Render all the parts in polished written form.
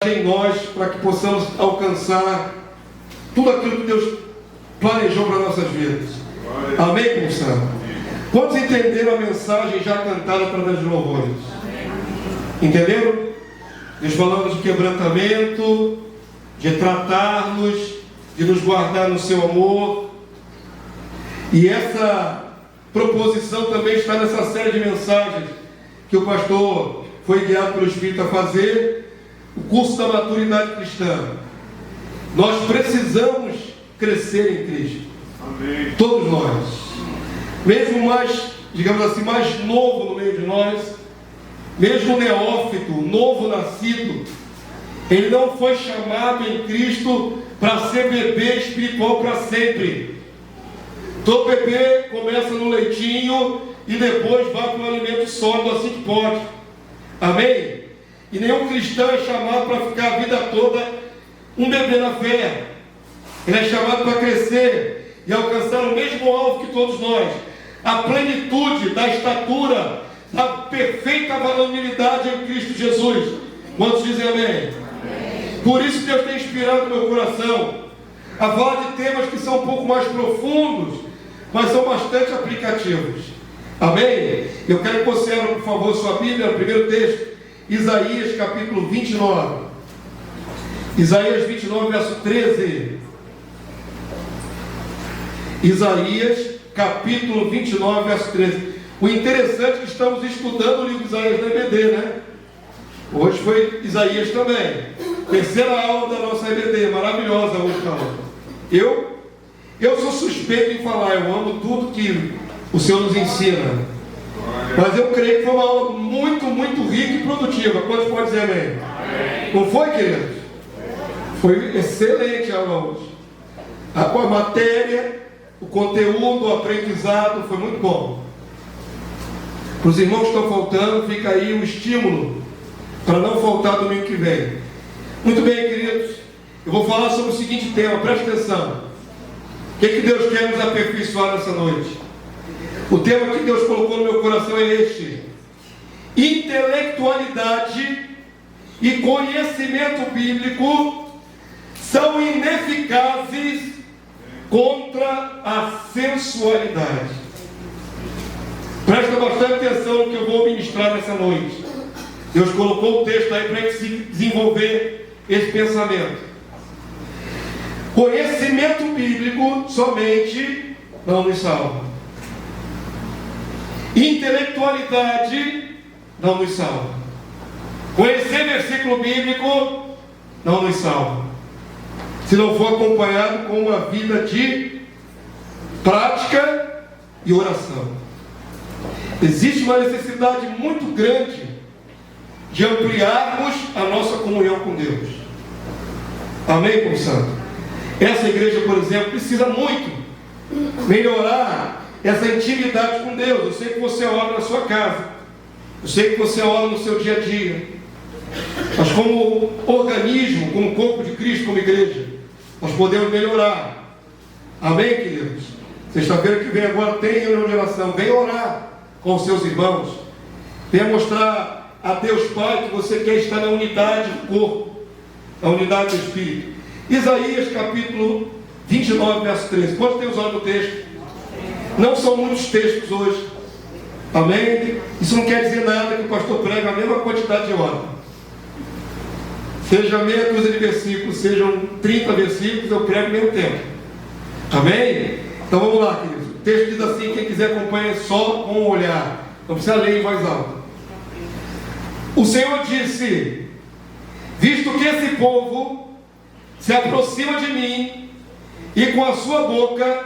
em nós para que possamos alcançar tudo aquilo que Deus planejou para nossas vidas. Amém, povo santo? Quantos entenderam a mensagem já cantada através dos louvores? Entenderam? Deus falando de quebrantamento, de tratar-nos, de nos guardar no seu amor. E essa proposição também está nessa série de mensagens que o pastor foi guiado pelo Espírito a fazer, o curso da maturidade cristã. Nós precisamos crescer em Cristo. Amém. Todos nós. Mesmo mais, digamos assim, mais novo no meio de nós, mesmo neófito, novo nascido, ele não foi chamado em Cristo para ser bebê espiritual para sempre. Todo bebê começa no leitinho e depois vai para o alimento sólido assim que pode. Amém? E nenhum cristão é chamado para ficar a vida toda um bebê na fé. Ele é chamado para crescer e alcançar o mesmo alvo que todos nós, a plenitude da estatura, da perfeita varonilidade em Cristo Jesus. Quantos dizem amém? Amém? Por isso Deus tem inspirado o meu coração a falar de temas que são um pouco mais profundos, mas são bastante aplicativos. Amém? Eu quero que você abra, por favor, sua Bíblia, o primeiro texto, Isaías capítulo 29. Isaías 29, verso 13. Isaías capítulo 29, verso 13. O interessante é que estamos estudando o livro de Isaías na EBD, né? Hoje foi Isaías também. Terceira aula da nossa EBD, maravilhosa hoje a aula. Eu sou suspeito em falar, eu amo tudo que o Senhor nos ensina. Mas eu creio que foi uma aula muito, muito rica e produtiva. Quantos podem dizer amém? Amém. Não foi, queridos? Foi excelente a aula hoje. A matéria, o conteúdo, o aprendizado, foi muito bom. Para os irmãos que estão faltando, fica aí o estímulo para não faltar domingo que vem. Muito bem, queridos. Eu vou falar sobre o seguinte tema, preste atenção. O que Deus quer nos aperfeiçoar nessa noite? O tema que Deus colocou no meu coração é este: intelectualidade e conhecimento bíblico são ineficazes contra a sensualidade. Presta bastante atenção no que eu vou ministrar nessa noite. Deus colocou o texto aí para a gente desenvolver esse pensamento. Conhecimento bíblico somente não nos salva. Intelectualidade não nos salva. Conhecer versículo bíblico não nos salva, se não for acompanhado com uma vida de prática e oração. Existe uma necessidade muito grande de ampliarmos a nossa comunhão com Deus. Amém, povo santo? Essa igreja, por exemplo, precisa muito melhorar essa intimidade com Deus. Eu sei que você ora na sua casa, eu sei que você ora no seu dia a dia, mas como organismo, como corpo de Cristo, como igreja, nós podemos melhorar. Amém, queridos? Sexta-feira que vem agora tem reunião de oração. Venha orar com os seus irmãos. Venha mostrar a Deus Pai que você quer estar na unidade do corpo, na unidade do Espírito. Isaías capítulo 29, verso 13. Quantos tem usado o texto? Não são muitos textos hoje. Amém? Isso não quer dizer nada que o pastor prega a mesma quantidade de hora. Seja meia dúzia de versículos, sejam 30 versículos, eu prego o mesmo tempo. Amém? Então vamos lá, queridos. O texto diz assim: quem quiser acompanha só com o olhar. Não precisa ler em voz alta. O Senhor disse: visto que esse povo se aproxima de mim, e com a sua boca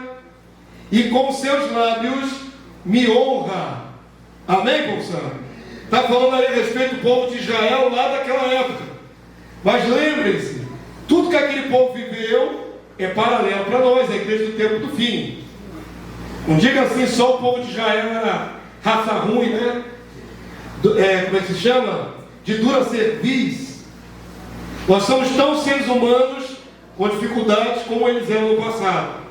e com os seus lábios me honra. Amém, povo santo? Está falando aí a respeito do povo de Israel lá daquela época. Mas lembrem-se, tudo que aquele povo viveu é paralelo para nós, a igreja do tempo do fim. Não diga assim, só o povo de Israel era raça ruim, né? Como é que se chama? De dura cerviz. Nós somos tão seres humanos com dificuldades como eles eram no passado.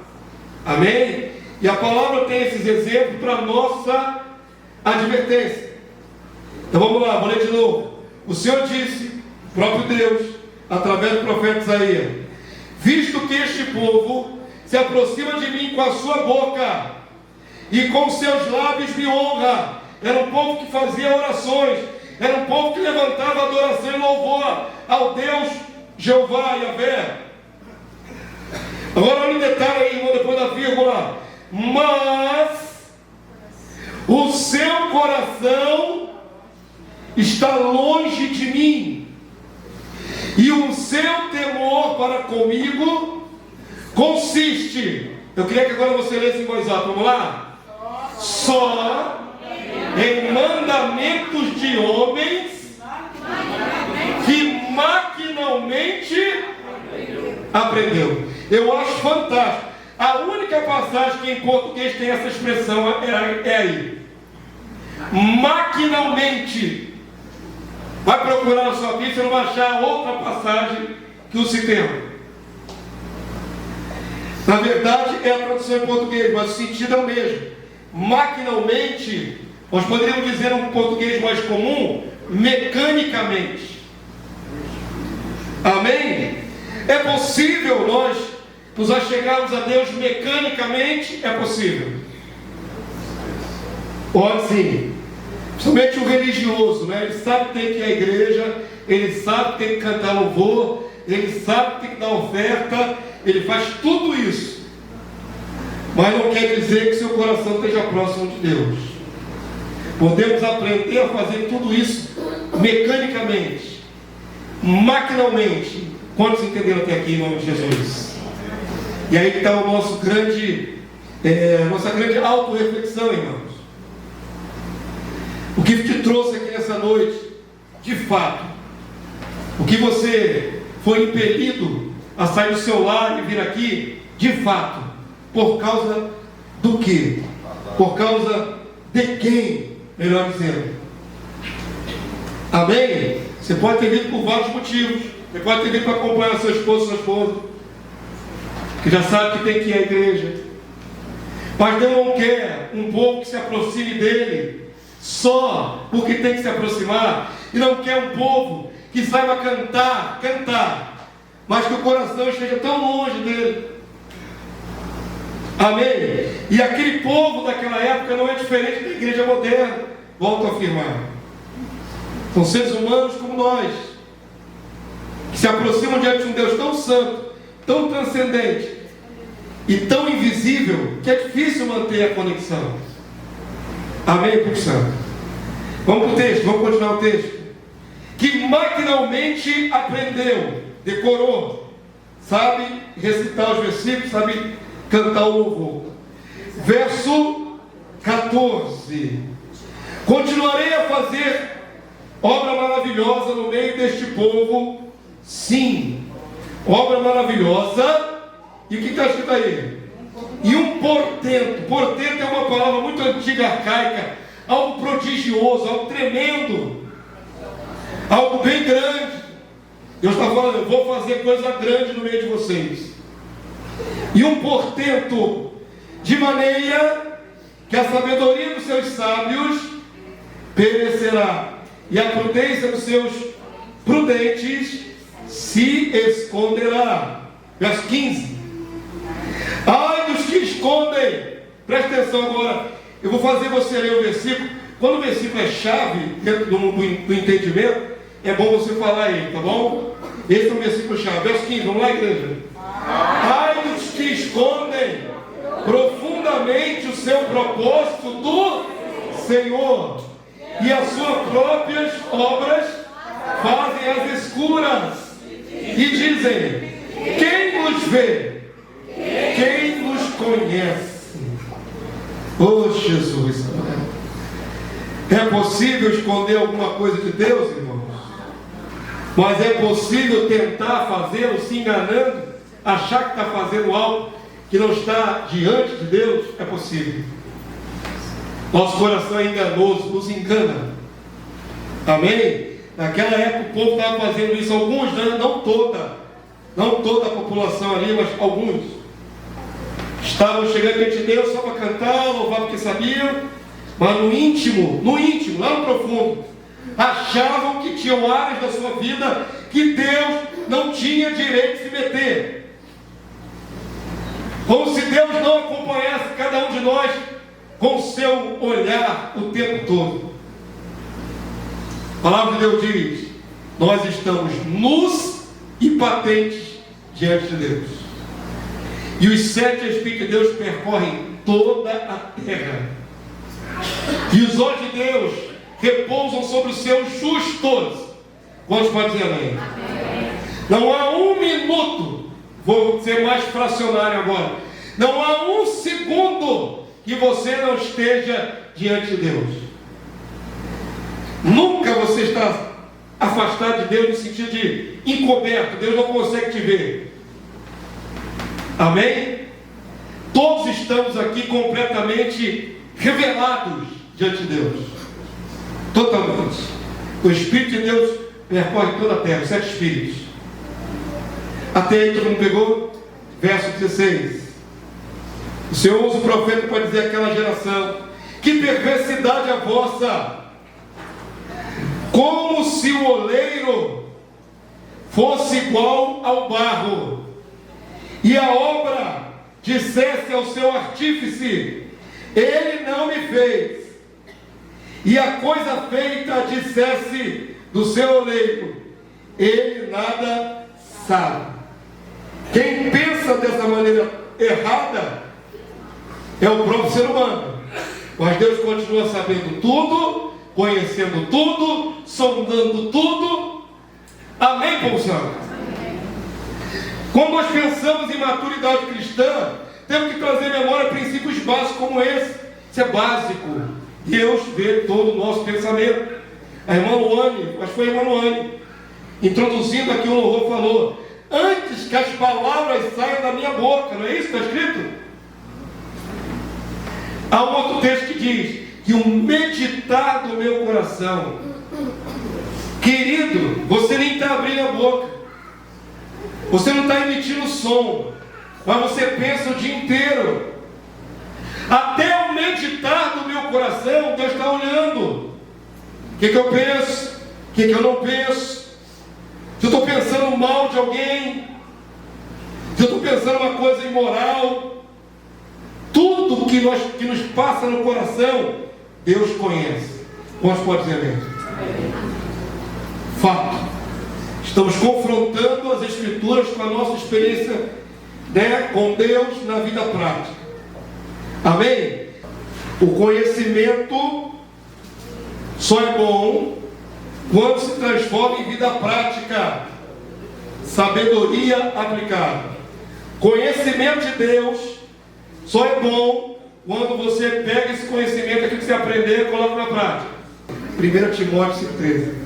Amém? E a palavra tem esses exemplos para nossa advertência. Então vamos lá, vou ler de novo. O Senhor disse, próprio Deus, através do profeta Isaías: visto que este povo se aproxima de mim com a sua boca e com seus lábios me honra. Era um povo que fazia orações, era um povo que levantava adoração e louvor ao Deus Jeová, Yahvé. Agora olha o detalhe aí, irmão, depois da vírgula: mas o seu coração está longe de mim, e o seu temor para comigo consiste. Eu queria que agora você lesse em voz alta, vamos lá? Só em mandamentos de homens que maquinalmente aprendeu. Eu acho fantástico. A única passagem que em português tem essa expressão é aí: maquinalmente. Vai procurar na sua Bíblia, você não vai achar outra passagem que use esse termo. Na verdade é a tradução em português, mas o sentido é o mesmo. Maquinalmente, nós poderíamos dizer em português mais comum, mecanicamente. Amém? É possível nós nos achegarmos a Deus mecanicamente? É possível. Pode sim. Principalmente o religioso, né? Ele sabe que tem que ir à igreja, ele sabe que tem que cantar louvor, ele sabe que tem que dar oferta, ele faz tudo isso. Mas não quer dizer que seu coração esteja próximo de Deus. Podemos aprender a fazer tudo isso mecanicamente, maquinalmente. Quantos entenderam até aqui em nome de Jesus? E aí que está o nosso nossa grande auto-reflexão, irmãos. O que te trouxe aqui nessa noite, de fato, o que você foi impelido a sair do seu lar e vir aqui, de fato, por causa do quê? Por causa de quem? Melhor dizendo. Amém? Você pode ter vindo por vários motivos. Você pode ter vindo para acompanhar seu esposo, sua esposa, que já sabe que tem que ir à igreja. Mas Deus não quer um povo que se aproxime dele só porque tem que se aproximar, e não quer um povo que saiba cantar, mas que o coração esteja tão longe dele. Amém? E aquele povo daquela época não é diferente da igreja moderna. Volto a afirmar: são seres humanos como nós, que se aproximam diante de um Deus tão santo, tão transcendente e tão invisível, que é difícil manter a conexão. Amém, Espírito Santo? Vamos para o texto, vamos continuar o texto. Que maquinalmente aprendeu, decorou, sabe recitar os versículos, sabe cantar o louvor. Verso 14: continuarei a fazer obra maravilhosa no meio deste povo, sim, obra maravilhosa. E o que está escrito aí? E um portento. Portento é uma palavra muito antiga, arcaica, algo prodigioso, algo tremendo, algo bem grande. Deus está falando: eu vou fazer coisa grande no meio de vocês. E um portento, de maneira que a sabedoria dos seus sábios perecerá, e a prudência dos seus prudentes se esconderá. Verso 15: ai dos que escondem. Presta atenção agora, eu vou fazer você ler o versículo. Quando o versículo é chave dentro do entendimento, é bom você falar ele, tá bom? Esse é o versículo chave. Verso 15, vamos lá, igreja. Ai dos que escondem profundamente o seu propósito do Senhor, e as suas próprias obras fazem as escuras, e dizem: quem nos vê? Quem nos conhece? Oh Jesus! É possível esconder alguma coisa de Deus, irmãos? Mas é possível tentar fazê-lo se enganando, achar que está fazendo algo que não está diante de Deus? É possível. Nosso coração é enganoso, nos engana. Amém? Naquela época o povo estava fazendo isso, alguns, não toda a população ali, mas alguns estavam chegando diante de Deus só para cantar, louvar porque sabiam, mas no íntimo, lá no profundo, achavam que tinham áreas da sua vida que Deus não tinha direito de se meter. Como se Deus não acompanhasse cada um de nós com o seu olhar o tempo todo. A palavra de Deus diz: nós estamos nus e patentes diante de Deus. E os 7 Espíritos de Deus percorrem toda a terra. E os olhos de Deus repousam sobre os seus justos. Quantos podem dizer amém? Amém? Não há um minuto, vou ser mais fracionário agora, não há um segundo que você não esteja diante de Deus. Nunca você está afastado de Deus no sentido de encoberto. Deus não consegue te ver. Amém? Todos estamos aqui completamente revelados diante de Deus. Totalmente. O Espírito de Deus percorre toda a terra, os 7 Espíritos. Até aí todo mundo pegou? Verso 16. O Senhor usa o profeta para dizer àquela geração: que perversidade a vossa! Como se o oleiro fosse igual ao barro, e a obra dissesse ao seu artífice: ele não me fez. E a coisa feita dissesse do seu oleiro: ele nada sabe. Quem pensa dessa maneira errada é o próprio ser humano. Mas Deus continua sabendo tudo, conhecendo tudo, sondando tudo. Amém, povo santo? Quando nós pensamos em maturidade cristã, temos que trazer à memória princípios básicos como esse. Isso é básico. Deus vê todo o nosso pensamento. A irmã Luane, acho que foi a irmã Luane, introduzindo aqui o louvor, falou: antes que as palavras saiam da minha boca. Não é isso que está escrito? Há um outro texto que diz que o meditar do meu coração. Querido, você nem está abrindo a boca, você não está emitindo som, mas você pensa o dia inteiro. Até o meditar do meu coração, Deus está olhando. O que eu penso? O que eu não penso? Se eu estou pensando mal de alguém, se eu estou pensando uma coisa imoral, tudo que nos passa no coração, Deus conhece. Quantos pode dizer amém? Fato. Estamos confrontando as Escrituras com a nossa experiência, com Deus na vida prática. Amém? O conhecimento só é bom quando se transforma em vida prática. Sabedoria aplicada. Conhecimento de Deus só é bom quando você pega esse conhecimento aqui que você aprendeu e coloca na prática. 1 Timóteo 5,13.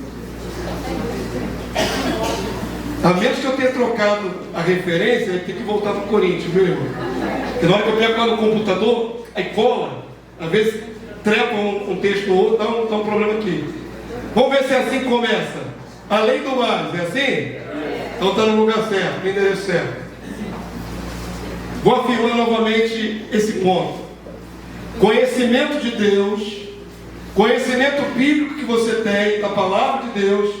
A menos que eu tenha trocado a referência, eu tenho que voltar para o Coríntios, viu, irmão? Porque na hora que eu pego lá no computador, aí cola, às vezes trepa um texto ou outro, dá um problema aqui. Vamos ver se é assim que começa. Além do mais, é assim? Então está no lugar certo, no endereço certo. Vou afirmar novamente esse ponto. Conhecimento de Deus, conhecimento bíblico que você tem da palavra de Deus,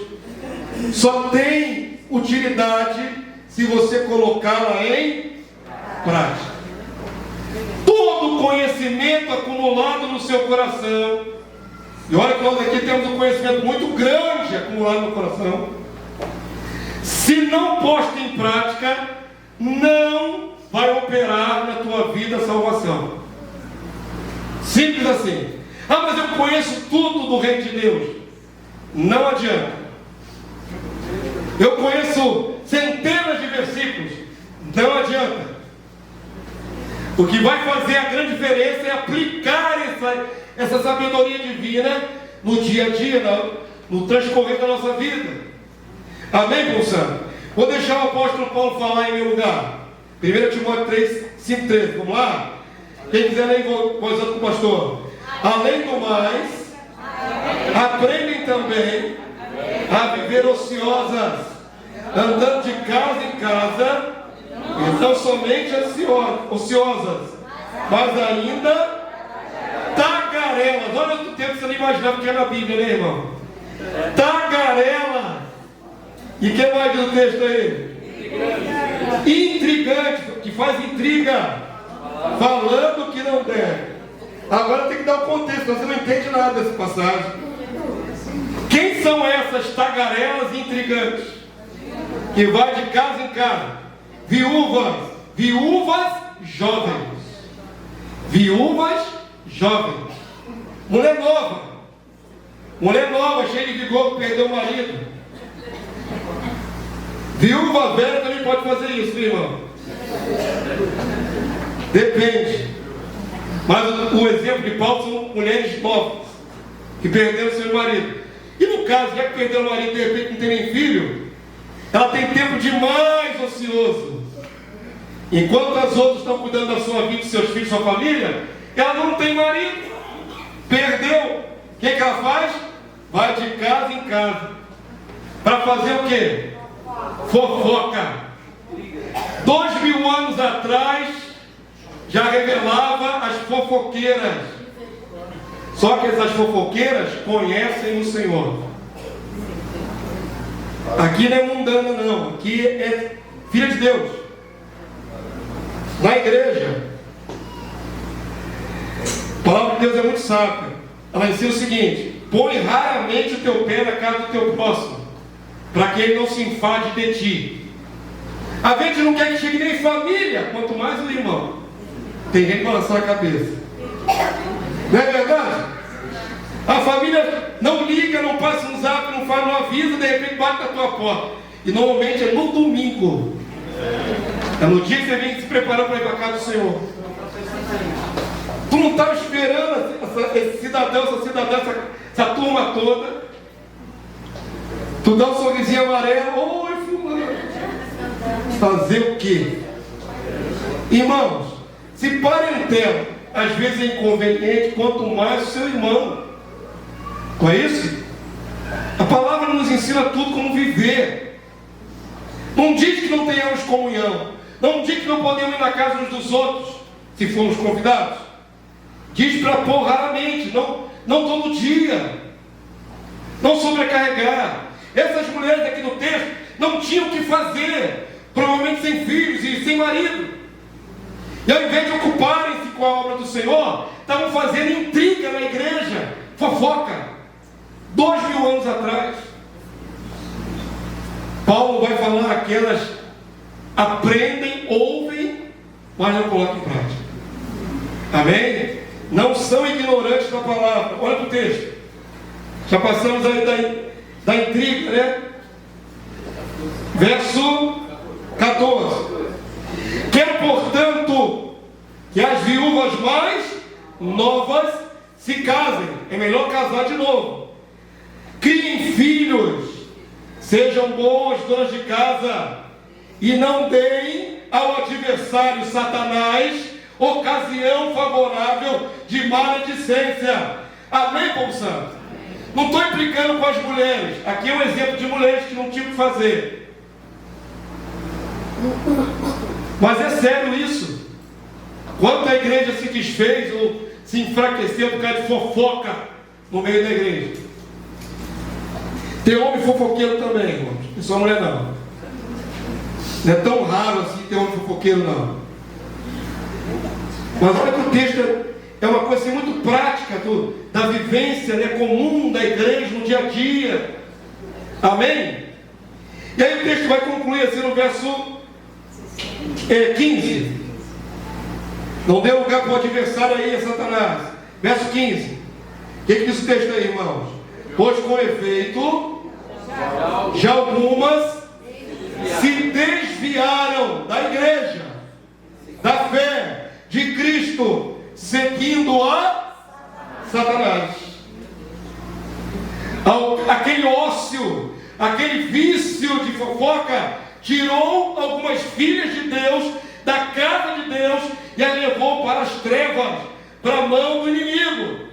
só tem utilidade se você colocá-la em prática. Todo conhecimento acumulado no seu coração, e olha que nós aqui temos um conhecimento muito grande acumulado no coração, se não posto em prática, não vai operar na tua vida a salvação. Simples assim. Ah, mas eu conheço tudo do reino de Deus. Não adianta. Eu conheço centenas de versículos. Não adianta. O que vai fazer a grande diferença é aplicar essa sabedoria divina no dia a dia, no transcorrer da nossa vida. Amém, povo santo? Vou deixar o apóstolo Paulo falar em meu lugar. 1 Timóteo 5,13. Vamos lá? Quem quiser ler em voz alta com o pastor. Além do mais, aprendem também a viver ociosas, andando de casa em casa, e não somente ociosas, mas ainda tagarelas. Olha outro tempo que você não imaginava que era na Bíblia, né, irmão? Tagarelas. E que mais do texto aí? Intrigante, que faz intriga, falando que não deve. Agora tem que dar o contexto, você não entende nada dessa passagem. Quem são essas tagarelas intrigantes? Que vai de casa em casa. Viúvas jovens. Viúvas jovens. Mulher nova, cheia de vigor, que perdeu o marido. Viúva velha também pode fazer isso, meu irmão. Depende. Mas o exemplo de Paulo são mulheres novas, que perderam seu marido. E no caso, já que perdeu o marido e de repente não tem nem filho, ela tem tempo demais ocioso. Enquanto as outras estão cuidando da sua vida, dos seus filhos, sua família, ela não tem marido. Perdeu. O que ela faz? Vai de casa em casa. Para fazer o quê? Fofoca. 2000 anos atrás, já revelava as fofoqueiras. Só que essas fofoqueiras conhecem o Senhor. Aqui não é mundana não, aqui é filha de Deus. Na igreja, a palavra de Deus é muito sábia. Ela ensina o seguinte: põe raramente o teu pé na casa do teu próximo, para que ele não se enfade de ti. A gente não quer que chegue nem família, quanto mais o irmão. Tem gente balançando a cabeça. Não é verdade? A família não liga, não passa um zap, não fala, não avisa, de repente bate na tua porta. E normalmente é no domingo. É no dia que você vem se preparando para ir para a casa do Senhor. Tu não estava esperando esse cidadão, essa cidadã, essa turma toda. Tu dá um sorrisinho amarelo. Oi, fulano. Fazer o quê? Irmãos, se parentela às vezes é inconveniente, quanto mais o seu irmão. Não é isso? A palavra nos ensina tudo como viver. Não diz que não tenhamos comunhão. Não diz que não podemos ir na casa uns dos outros, se formos convidados. Diz para pôr raramente, não todo dia. Não sobrecarregar. Essas mulheres aqui no texto não tinham o que fazer, provavelmente sem filhos e sem marido. E ao invés de ocuparem-se com a obra do Senhor, estavam fazendo intriga na igreja, fofoca. 2000 anos atrás. Paulo vai falar que elas aprendem, ouvem, mas não colocam em prática. Amém? Não são ignorantes da palavra. Olha para o texto. Já passamos aí da intriga, né? Verso 14. Quero, portanto, que as viúvas mais novas se casem. É melhor casar de novo. Criem filhos, sejam boas donas de casa, e não deem ao adversário Satanás ocasião favorável de maledicência. Amém, povo santo? Não estou implicando com as mulheres. Aqui é um exemplo de mulheres que não tinham o que fazer. Mas é sério isso. Quando a igreja se desfez ou se enfraqueceu por causa de fofoca no meio da igreja. Tem homem fofoqueiro também, irmãos. Não só mulher não. Não é tão raro assim ter homem fofoqueiro não. Mas olha que o texto é uma coisa assim, muito prática da vivência, né, comum da igreja no dia a dia. Amém? E aí o texto vai concluir assim no verso 15. Não dê lugar para o adversário aí, Satanás. Verso 15. O que diz o texto aí, irmãos? Pois com efeito, já algumas se desviaram da igreja, da fé de Cristo, seguindo a Satanás. Aquele ócio, aquele vício de fofoca, tirou algumas filhas de Deus da casa de Deus e a levou para as trevas, para a mão do inimigo.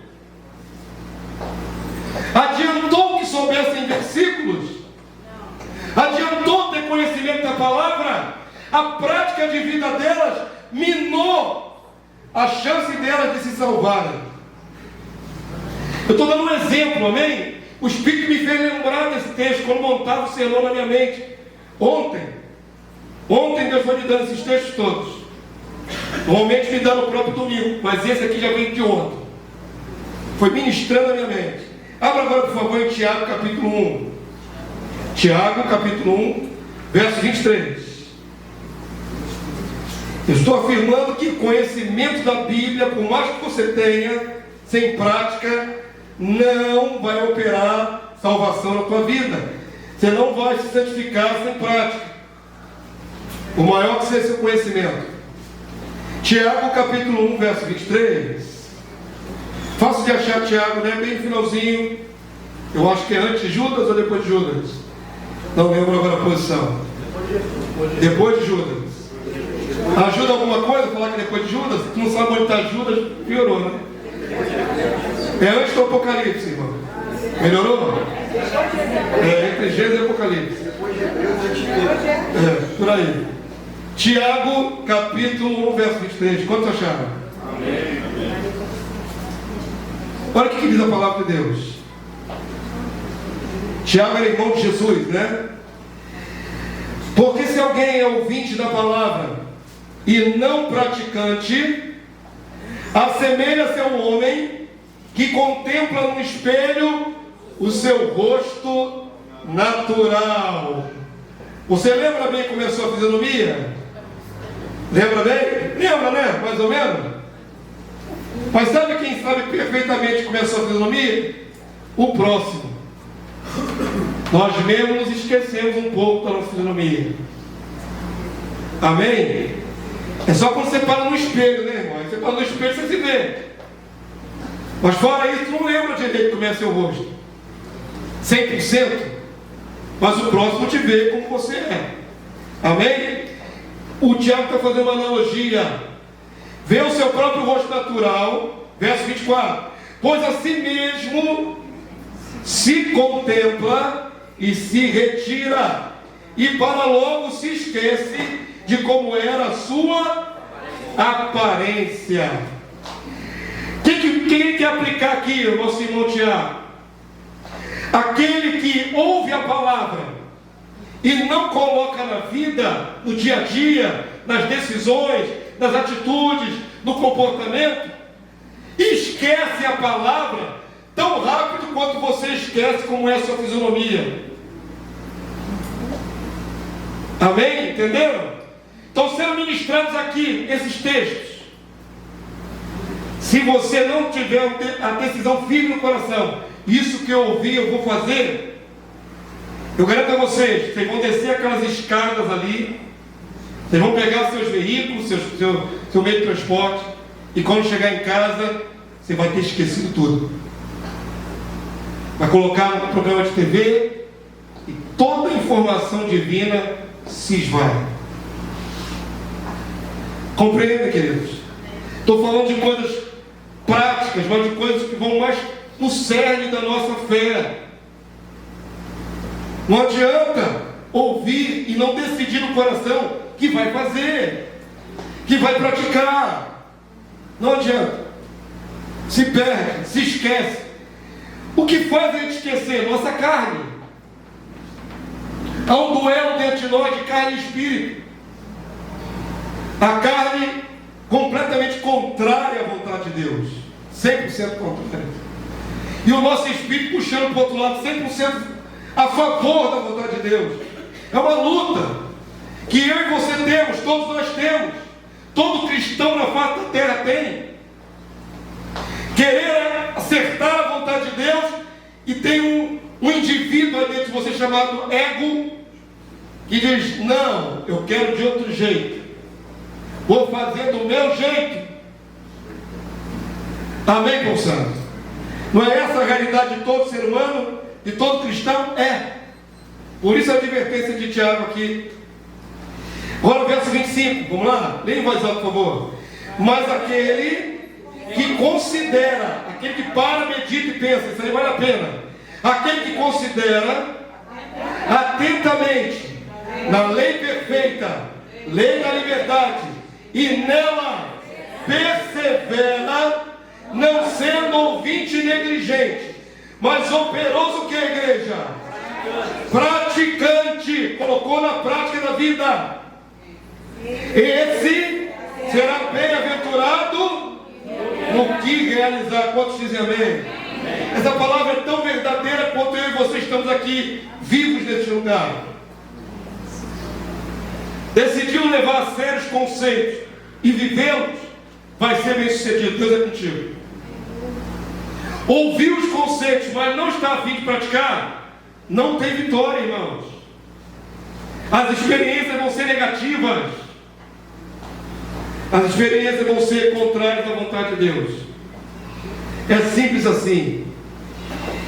Adiantou que soubessem versículos? Adiantou ter conhecimento da palavra? A prática de vida delas minou a chance delas de se salvarem. Eu estou dando um exemplo, amém? o Espírito me fez lembrar desse texto quando montava o sermão na minha mente. Ontem Deus foi me dando esses textos todos. Normalmente me dá no próprio domingo, mas esse aqui já veio de ontem. Foi ministrando a minha mente. Abra agora, por favor, em Tiago capítulo 1. Tiago capítulo 1, verso 23. Eu estou afirmando que conhecimento da Bíblia, por mais que você tenha, sem prática, não vai operar salvação na tua vida. Você não vai se santificar sem prática. O maior que seja seu conhecimento. Tiago capítulo 1, verso 23. Fácil de achar Tiago, né? Bem no finalzinho. Eu acho que é antes de Judas ou depois de Judas? Não lembro agora a posição. Depois de Judas. Ajuda alguma coisa falar que depois de Judas? Tu não sabe onde está Judas, piorou, né? É antes do Apocalipse, irmão. Melhorou? É entre Gênesis e Apocalipse. É, por aí. Tiago, capítulo 1, verso 23. Quantos acharam? Amém. Olha o que diz a palavra de Deus. Tiago era irmão de Jesus, né? Porque se alguém é ouvinte da palavra e não praticante, assemelha-se a um homem que contempla no espelho o seu rosto natural. Você lembra bem como começou a fisionomia? Lembra bem? Lembra, né? Mais ou menos. Mas sabe quem sabe perfeitamente como começou a fisionomia? O próximo. Nós mesmos nos esquecemos um pouco da nossa fisionomia. Amém? É só quando você para no espelho, né, irmão? Você para no espelho, você se vê. Mas fora isso, não lembra direito como é seu rosto. 100%. Mas o próximo te vê como você é. Amém? O Tiago está fazendo uma analogia. Vê o seu próprio rosto natural. Verso 24. Pois a si mesmo se contempla e se retira, e para logo se esquece de como era a sua aparência. Quem quer aplicar aqui, o nosso irmão Tiago? Aquele que ouve a palavra e não coloca na vida, no dia a dia, nas decisões, nas atitudes, no comportamento, esquece a palavra tão rápido quanto você esquece como é a sua fisionomia. Amém? Entenderam? Estão sendo ministrados aqui esses textos. Se você não tiver a decisão firme no coração, isso que eu ouvi, eu vou fazer, eu garanto a vocês vão descer aquelas escadas ali, vocês vão pegar seus veículos, seu meio de transporte, e quando chegar em casa, você vai ter esquecido tudo. Vai colocar no programa de TV e toda a informação divina se esvai. Compreendem, queridos? Estou falando de coisas práticas, mas de coisas que vão mais no cerne da nossa fé. Não adianta ouvir e não decidir no coração que vai fazer, que vai praticar. Não adianta. Se perde, se esquece. O que faz a gente esquecer? Nossa carne. Há um duelo dentro de nós de carne e espírito. A carne completamente contrária à vontade de Deus. 100% contrária. E o nosso espírito puxando para o outro lado, 100% a favor da vontade de Deus. É uma luta que eu e você temos, todos nós temos. Todo cristão na face da terra tem. Querer acertar a vontade de Deus, e tem um indivíduo aí dentro de você chamado ego, que diz: não, eu quero de outro jeito, vou fazer do meu jeito. Amém, povo santo? Não é essa a realidade de todo ser humano, de todo cristão? É. Por isso a advertência de Tiago aqui. Agora o verso 25, vamos lá? Leia em voz alta, por favor. Mas aquele que considera, aquele que para, medita e pensa, isso aí vale a pena. Aquele que considera atentamente na lei perfeita, lei da liberdade, e nela persevera, não sendo ouvinte negligente, mas operoso que é, igreja? Praticante. Colocou na prática da vida. Esse será bem-aventurado no que realizar. Quantos dizem amém? Essa palavra é tão verdadeira quanto eu e você estamos aqui vivos neste lugar. Decidiu levar a sério os conceitos e vivê-los, vai ser bem sucedido. Deus é contigo. Ouviu os conceitos, mas não está a fim de praticar, não tem vitória, irmãos. As experiências vão ser negativas. As experiências vão ser contrárias à vontade de Deus. É simples assim.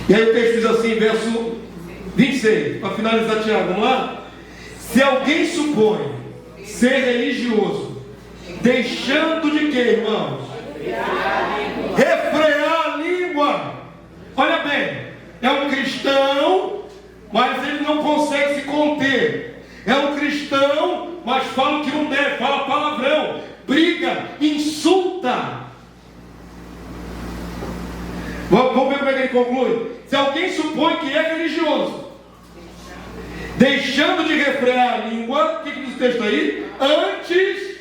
E aí o texto diz assim, verso 26, para finalizar, Tiago, vamos lá? Se alguém supõe ser religioso, deixando de quê, irmãos? Refrear a língua. Olha bem, é um cristão, mas ele não consegue se conter. É um cristão, mas fala o que não deve, fala palavrão, briga, insulta. Vamos ver como é que ele conclui. Se alguém supõe que é religioso, deixando de refrear a língua, o que diz o texto aí? Antes,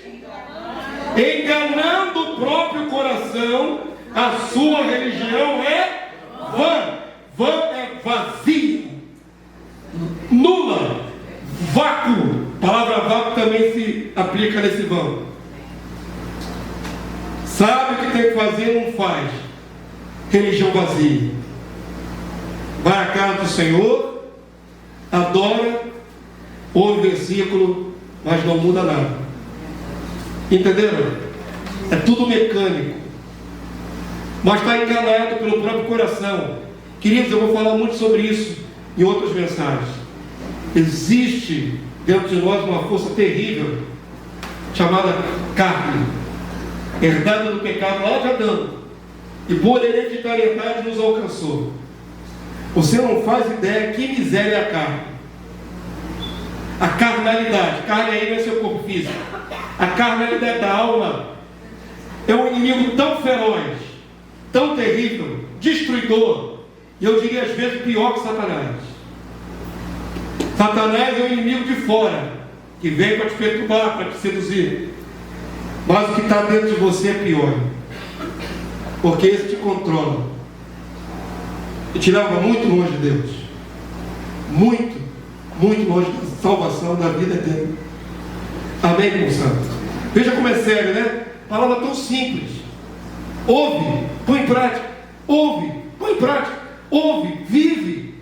enganando o próprio coração, a sua religião é vã. Vã é vazio, nula, vácuo. A palavra vácuo também se aplica nesse vão. Sabe o que tem que fazer, não faz. Religião vazia. Vai à casa do Senhor, adora, ouve o versículo, mas não muda nada. Entenderam? É tudo mecânico, mas está enganado pelo próprio coração. Queridos, eu vou falar muito sobre isso em outras mensagens. Existe dentro de nós uma força terrível chamada carne, herdada do pecado lá de Adão, e por hereditariedade nos alcançou. Você não faz ideia que miséria é a carne. A carnalidade. Carne aí não é seu corpo físico. A carnalidade da alma é um inimigo tão feroz, tão terrível, destruidor, e eu diria às vezes pior que Satanás. Satanás é um inimigo de fora, que vem para te perturbar, para te seduzir. Mas o que está dentro de você é pior, porque esse te controla e te leva muito longe de Deus, muito, muito longe da salvação, da vida dele. Amém, meu santo? Veja como é sério, né? Palavra tão simples. Ouve, põe em prática. Ouve, põe em prática. Ouve, vive.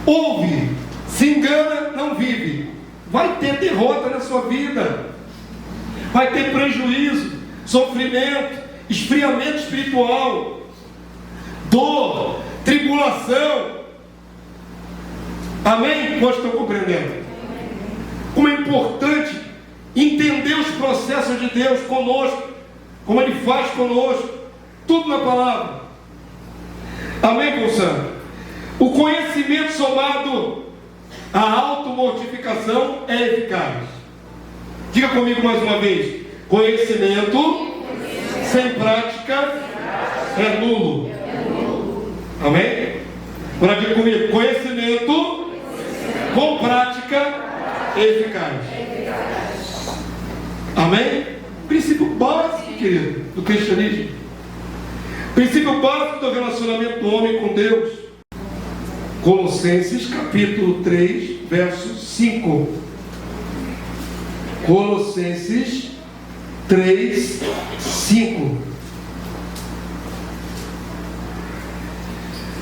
Ouve, se engana, não vive. Vai ter derrota na sua vida, vai ter prejuízo, sofrimento, esfriamento espiritual, dor, tribulação. Amém? Quantos estão compreendendo? Como é importante entender os processos de Deus conosco, como Ele faz conosco, tudo na palavra. Amém, meu santo? O conhecimento somado à automortificação é eficaz. Diga comigo mais uma vez: conhecimento sem prática é nulo. Amém? Agora diga comigo: conhecimento com prática é eficaz. Amém? Princípio básico, querido, do cristianismo. Princípio básico do relacionamento do homem com Deus. Colossenses capítulo 3, verso 5. Colossenses 3, 5.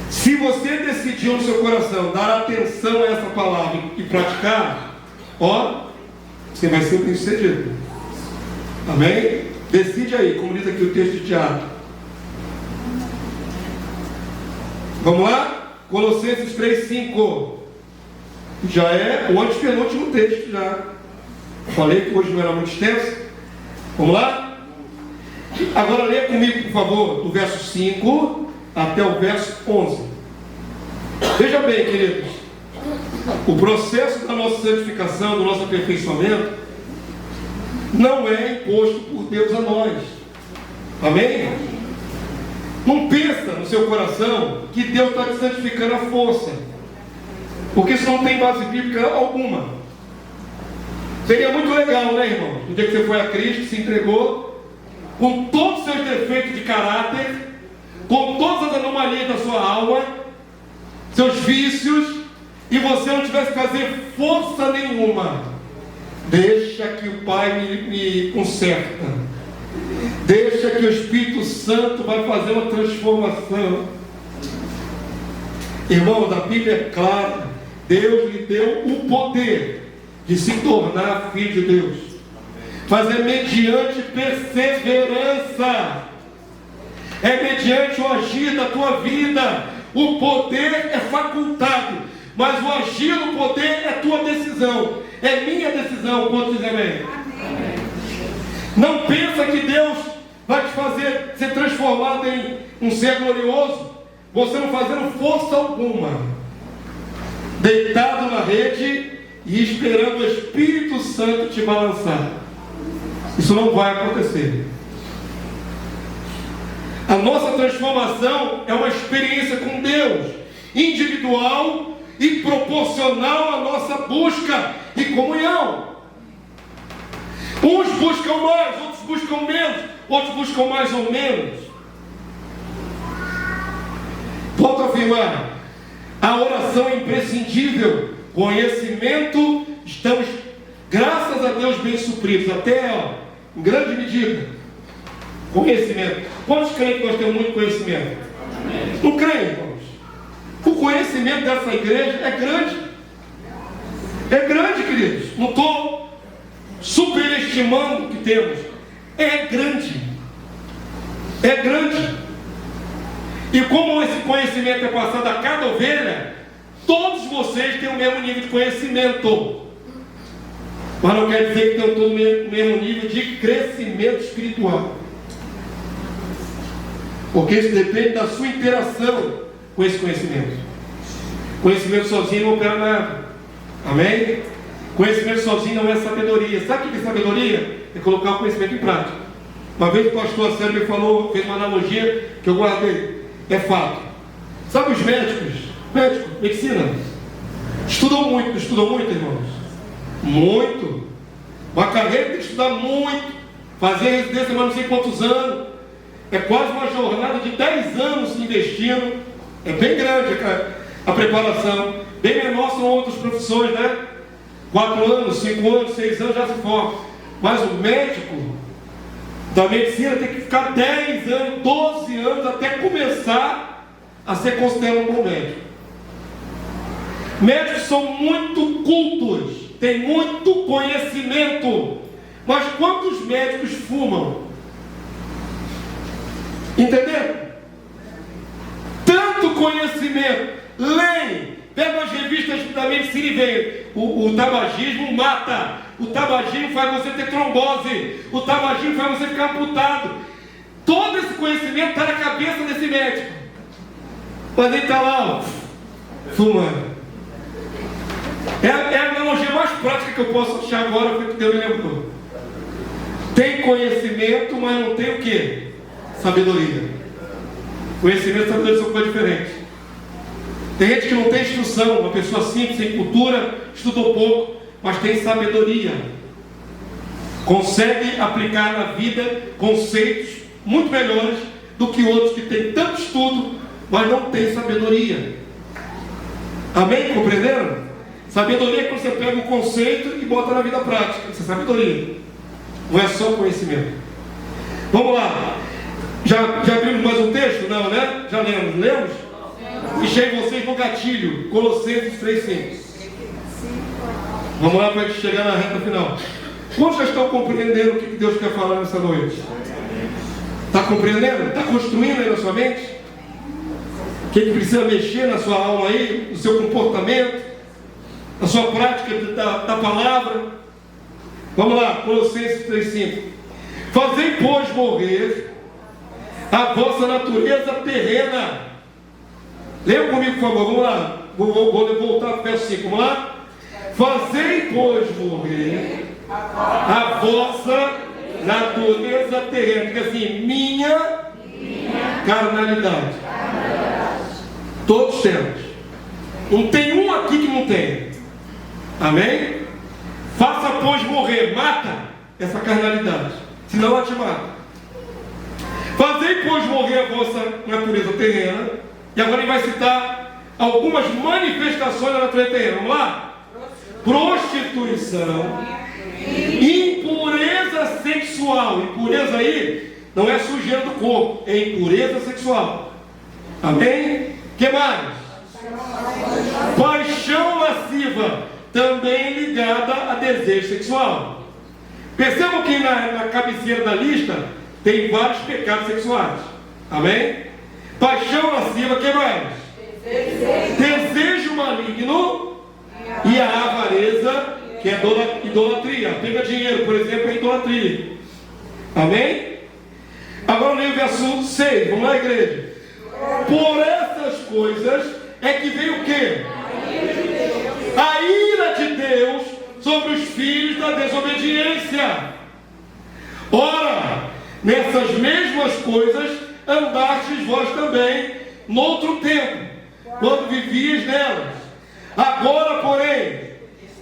Se você decidiu no seu coração dar atenção a essa palavra e praticar, ó, você vai ser bem sucedido. Amém? Decide aí, como diz aqui o texto de Tiago. Vamos lá? Colossenses 3, 5. Já é o antepenúltimo texto já. Falei que hoje não era muito extenso. Vamos lá? Agora leia comigo, por favor, do verso 5 até o verso 11. Veja bem, queridos, o processo da nossa santificação, do nosso aperfeiçoamento, não é imposto por Deus a nós. Amém? Não pensa no seu coração que Deus está te santificando à força, porque isso não tem base bíblica alguma. Seria muito legal, né, irmão? No dia que você foi a Cristo, se entregou, com todos os seus defeitos de caráter, com todas as anomalias da sua alma, seus vícios, e você não tivesse que fazer força nenhuma. Deixa que o Pai me conserta. Deixa que o Espírito Santo vai fazer uma transformação. Irmãos, a Bíblia é clara. Deus lhe deu o poder de se tornar filho de Deus. Fazer mediante perseverança. É mediante o agir da tua vida. O poder é facultado, mas o agir do poder é tua decisão. É minha decisão. Quantos dizem amém? Não pensa que Deus vai te fazer ser transformado em um ser glorioso, você não fazendo força alguma, deitado na rede e esperando o Espírito Santo te balançar. Isso não vai acontecer. A nossa transformação é uma experiência com Deus, individual e proporcional à nossa busca e comunhão. Uns buscam mais, outros buscam menos, outros buscam mais ou menos. Volto a afirmar, a oração é imprescindível. Conhecimento, estamos, graças a Deus, bem supridos, até em grande medida. Conhecimento. Quantos creem que nós temos muito conhecimento? Não creem, irmãos? O conhecimento dessa igreja é grande. É grande, queridos. Não estou superestimando o que temos. É grande. É grande. E como esse conhecimento é passado a cada ovelha, todos vocês têm o mesmo nível de conhecimento. Mas não quer dizer que tenham todos o mesmo nível de crescimento espiritual. Porque isso depende da sua interação com esse conhecimento. Conhecimento sozinho não opera nada. Amém? Conhecimento sozinho não é sabedoria. Sabe o que é sabedoria? É colocar o conhecimento em prática. Uma vez o pastor Sérgio me falou, fez uma analogia que eu guardei. É fato. Sabe os médicos? Médico, medicina. Estudam muito, não estudam muito, irmãos? Muito. Uma carreira tem que estudar muito. Fazer residência mais não sei quantos anos. É quase uma jornada de 10 anos investindo. É bem grande a preparação. Bem menor são outras profissões, né? 4 anos, 5 anos, 6 anos já se forma. Mas o médico da medicina tem que ficar 10 anos, 12 anos até começar a ser considerado um bom médico. Médicos são muito cultos, têm muito conhecimento. Mas quantos médicos fumam? Entenderam? Tanto conhecimento. Leem. Pega as revistas da medicina e vê. O tabagismo mata. O tabagismo faz você ter trombose. O tabagismo faz você ficar amputado. Todo esse conhecimento está na cabeça desse médico. Mas ele está lá, ó, fumando. É a analogia mais prática que eu posso achar agora, foi o que Deus me lembrou. Tem conhecimento, mas não tem o quê? Sabedoria. Conhecimento e sabedoria são coisas diferentes. Tem gente que não tem instrução, uma pessoa simples, sem cultura, estudou pouco, mas tem sabedoria. Consegue aplicar na vida conceitos muito melhores do que outros que têm tanto estudo, mas não tem sabedoria. Amém? Compreenderam? Sabedoria é quando você pega um conceito e bota na vida prática. Isso é sabedoria. Não é só conhecimento. Vamos lá. Já vimos mais um texto? Não, né? Já lemos. Lemos? Deixei vocês no gatilho. Colossenses 3,5. Vamos lá para a gente chegar na reta final. Quantos já estão compreendendo o que Deus quer falar nessa noite? Está compreendendo? Está construindo aí na sua mente? O que precisa mexer na sua alma aí? No seu comportamento? Na sua prática da palavra? Vamos lá, Colossenses 3,5. Fazei, pois, morrer a vossa natureza terrena. Leia comigo, por favor, vamos lá. Vou voltar para o verso 5, vamos lá? Fazei, pois, morrer a vossa natureza terrena. Diga assim, minha Carnalidade. Todos temos. Não tem um aqui que não tem. Amém? Faça, pois, morrer. Mata essa carnalidade, senão ela te mata. Fazei, pois, morrer a vossa natureza terrena. E agora ele vai citar algumas manifestações da natureza terrena. Vamos lá? Prostituição, impureza sexual. Impureza aí não é sujeira do corpo, é impureza sexual. Amém? Que mais? Paixão lasciva, também ligada a desejo sexual. Percebam que na cabeceira da lista tem vários pecados sexuais. Amém? Paixão lasciva, que mais? Desejo maligno e a avareza, que é idolatria. Pega dinheiro, por exemplo, é idolatria. Amém? Agora leia o verso 6. Vamos lá, igreja. Por essas coisas é que veio o quê? A ira de Deus sobre os filhos da desobediência. Ora, nessas mesmas coisas andastes vós também noutro tempo, quando vivias nelas. Agora, porém,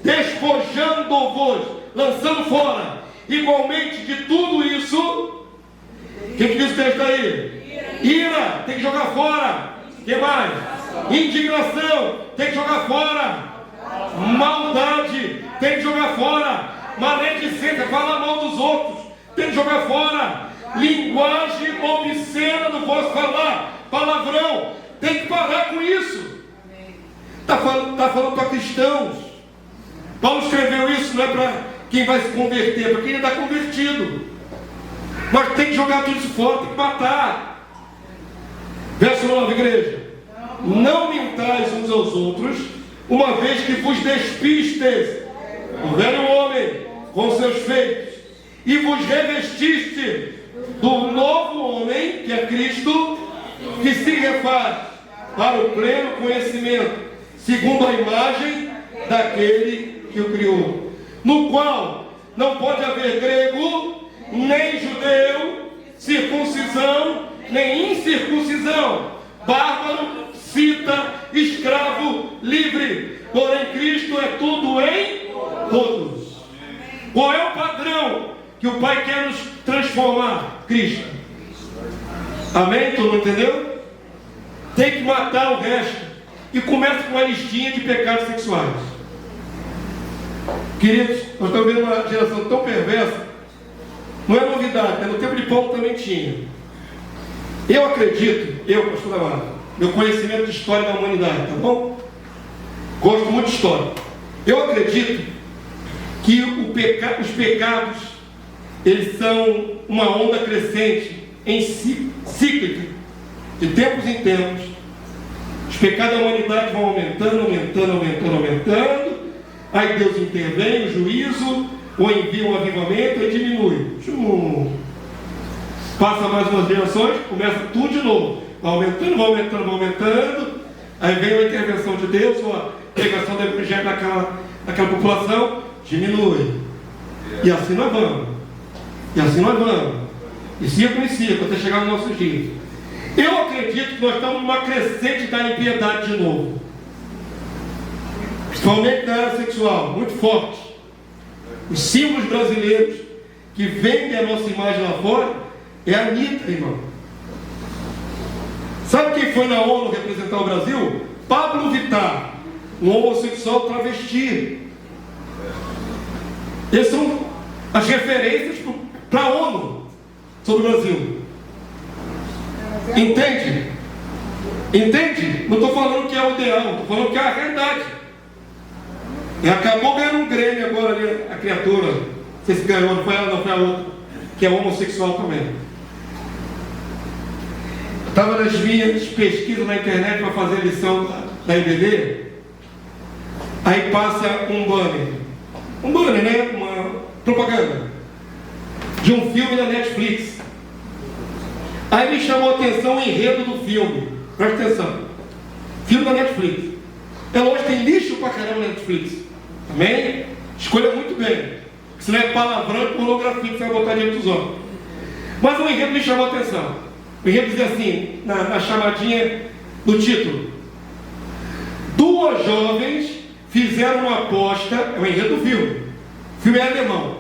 despojando-vos, lançando fora, igualmente de tudo isso, o que diz o texto aí? Ira, tem que jogar fora. O que mais? Indignação, tem que jogar fora. Maldade, tem que jogar fora. Maledicência, fala mal dos outros, tem que jogar fora. Linguagem obscena do vosso falar, palavrão, tem que parar com isso. Está falando para cristãos. Paulo escreveu isso, não é para quem vai se converter, é para quem ainda está convertido. Mas tem que jogar tudo isso fora, tem que matar. Verso 9, igreja. Não mintais uns aos outros, uma vez que vos despistes do velho homem com seus feitos, e vos revestiste do novo homem, que é Cristo, que se refaz para o pleno conhecimento, segundo a imagem daquele que o criou, no qual não pode haver grego, nem judeu, circuncisão, nem incircuncisão, bárbaro, cita, escravo, livre, porém Cristo é tudo em todos. Qual é o padrão que o Pai quer nos transformar? Cristo. Amém? Todo mundo entendeu? Tem que matar o resto. E começa com uma listinha de pecados sexuais. Queridos, nós estamos vendo uma geração tão perversa. Não é novidade, né? No tempo de Paulo também tinha. Eu acredito, pastor Amado, meu conhecimento de história da humanidade, tá bom? Gosto muito de história. Eu acredito que os pecados, eles são uma onda crescente, cíclica, de tempos em tempos. Os pecados da humanidade vão aumentando. Aí Deus intervém, o juízo, ou envia um avivamento e diminui. Passa mais umas gerações, começa tudo de novo. Vai aumentando. Aí vem a intervenção de Deus, ou a pregação do evangelho naquela população, diminui. E assim nós vamos. E ciclo em ciclo, até chegar nos nossos dias. Eu acredito que nós estamos numa crescente da impiedade de novo. Principalmente na área sexual, muito forte. Os símbolos brasileiros que vendem a nossa imagem lá fora é a Anitta, irmão. Sabe quem foi na ONU representar o Brasil? Pablo Vittar, um homossexual travesti. Essas são as referências para a ONU sobre o Brasil. Entende? Não estou falando que é o ideal, estou falando que é a realidade. E acabou ganhando um Grêmio agora ali, a criatura. Não sei se ganhou, não foi ela, não foi a outra, que é homossexual também. Eu estava nas minhas pesquisas na internet para fazer a lição da IBD. Aí passa um banner, né? Uma propaganda de um filme da Netflix. Aí me chamou a atenção o enredo do filme. Presta atenção. Filme da Netflix. É lógico, tem lixo pra caramba na Netflix. Amém? Escolha muito bem. Se não é palavrão e pornografia que você vai botar diante dos homens. Mas o enredo me chamou a atenção. O enredo diz assim, na chamadinha do título: duas jovens fizeram uma aposta, é o enredo do filme. O filme é alemão.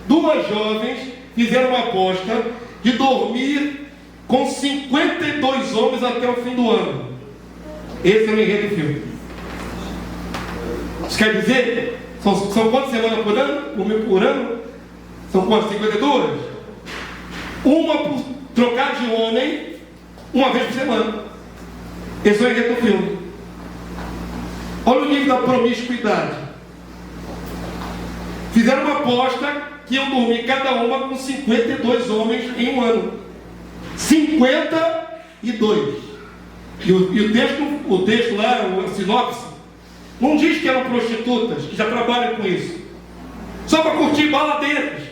Duas jovens fizeram uma aposta de dormir com 52 homens até o fim do ano. Esse é o enredo do filme. Isso quer dizer, são quantas semanas por ano? Por ano? São quantas? 52? Uma por trocar de homem, uma vez por semana. Esse é o enredo do filme. Olha o nível da promiscuidade. Fizeram uma aposta que iam dormir cada uma com 52 homens em um ano. 52. E o texto lá, a sinopse, não diz que eram prostitutas, que já trabalham com isso. Só para curtir baladeiras,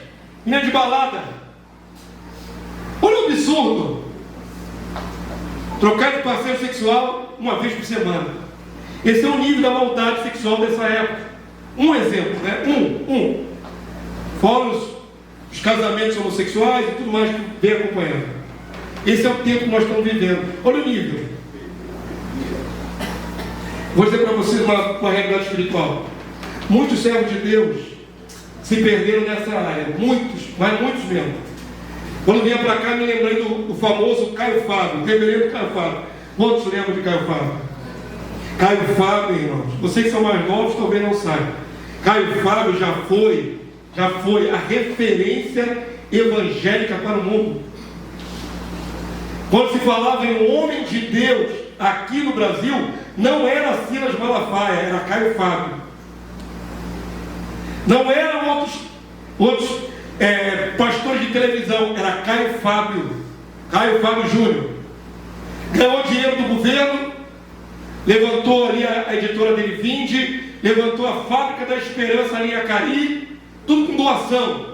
menina de balada. Olha o absurdo. Trocar de parceiro sexual uma vez por semana. Esse é o nível da maldade sexual dessa época. Um exemplo, né? Fora os casamentos homossexuais e tudo mais que vem acompanhando. Esse é o tempo que nós estamos vivendo. Olha o nível. Vou dizer para vocês uma realidade espiritual. Muitos servos de Deus se perderam nessa área. Muitos, mas muitos mesmo. Quando vinha para cá, me lembrei do famoso Caio Fábio, o reverendo Caio Fábio. Quantos lembram de Caio Fábio? Caio Fábio, irmãos, vocês que são mais novos talvez não saibam. Caio Fábio já foi a referência evangélica para o mundo. Quando se falava em um homem de Deus aqui no Brasil, não era Silas Malafaia, era Caio Fábio. Não eram outros pastores de televisão, era Caio Fábio Júnior. Ganhou dinheiro do governo, levantou ali a editora dele Vinde, levantou a Fábrica da Esperança ali em Acari, tudo com doação.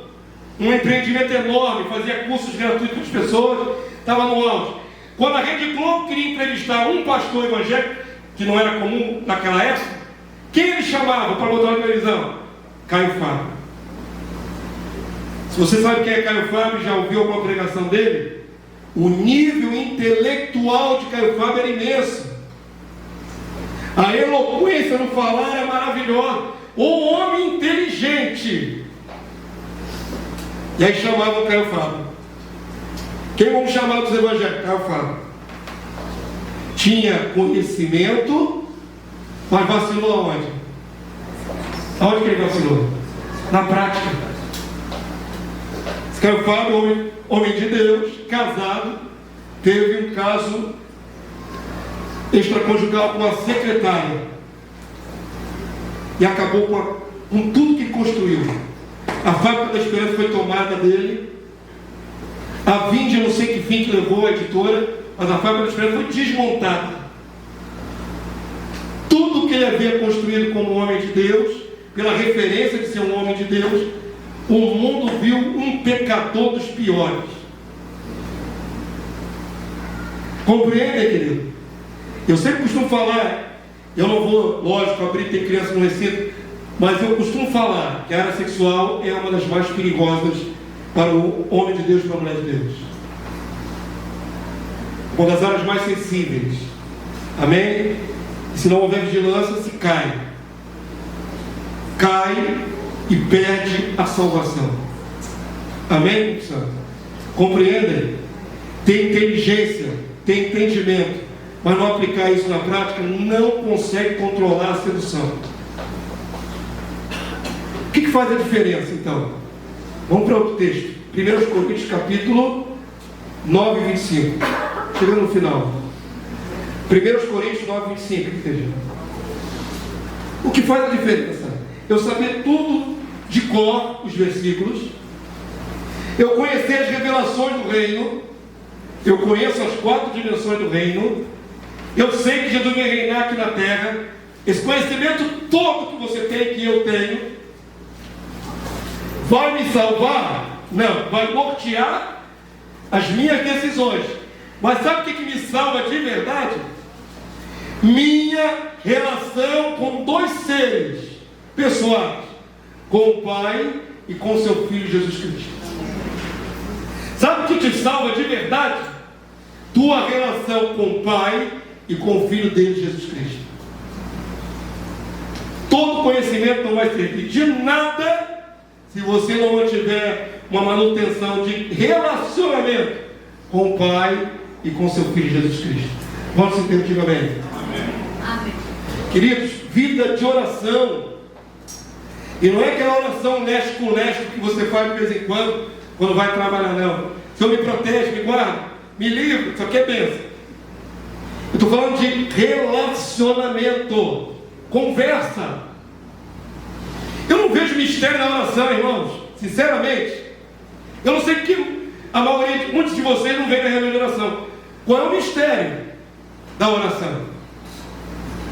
Um empreendimento enorme, fazia cursos gratuitos para as pessoas, estava no auge. Quando a Rede Globo queria entrevistar um pastor evangélico, que não era comum naquela época, quem ele chamava para botar na televisão? Caio Fábio. Se você sabe quem é Caio Fábio, já ouviu alguma pregação dele? O nível intelectual de Caio Fábio era imenso. A eloquência no falar é maravilhosa. O homem inteligente. E aí chamavam Caio Fábio. Quem vamos chamar dos evangélicos? Caio Fábio. Tinha conhecimento, mas vacilou aonde? Aonde que ele vacilou? Na prática. Esse Caio Fábio, homem de Deus, casado, teve um caso extraconjugal com uma secretária e acabou com tudo que construiu. A Fábrica da Esperança foi tomada dele. A Vinde, eu não sei que fim que levou a editora, mas a Fábrica da Esperança foi desmontada. Tudo que ele havia construído como homem de Deus, pela referência de ser um homem de Deus, o mundo viu um pecador dos piores. Compreende, querido? Eu sempre costumo falar, eu não vou, lógico, abrir ter criança no recinto, mas eu costumo falar que a área sexual é uma das mais perigosas para o homem de Deus e para a mulher de Deus. Uma das áreas mais sensíveis. Amém? E se não houver vigilância, se cai. Cai e perde a salvação. Amém, santo? Compreendem? Tem inteligência, tem entendimento, mas não aplicar isso na prática, não consegue controlar a sedução. O que faz a diferença, então? Vamos para outro texto. 1 Coríntios, capítulo 9, 25. Chegando no final. 1 Coríntios 9, 25. O que faz a diferença? Eu saber tudo de cor, os versículos. Eu conhecer as revelações do reino. Eu conheço as 4 dimensões do reino. Eu sei que Jesus vai reinar aqui na terra. Esse conhecimento todo que você tem, que eu tenho, vai me salvar? Não, vai nortear as minhas decisões. Mas sabe o que me salva de verdade? Minha relação com 2 seres pessoais, com o Pai e com o seu Filho Jesus Cristo. Sabe o que te salva de verdade? tua relação com o Pai e com o Filho dele, Jesus Cristo. Todo conhecimento não vai servir de nada se você não mantiver uma manutenção de relacionamento com o Pai e com seu Filho Jesus Cristo. Vamos se ter, diga amém. Amém. Queridos, vida de oração. E não é aquela oração leste com leste que você faz de vez em quando vai trabalhar, não. Senhor, me protege, me guarda, me livra, isso aqui é bênção. Eu estou falando de relacionamento, conversa. Eu não vejo mistério na oração, irmãos, sinceramente. Eu não sei que a maioria, muitos de vocês não veem na reunião de oração. Qual é o mistério da oração?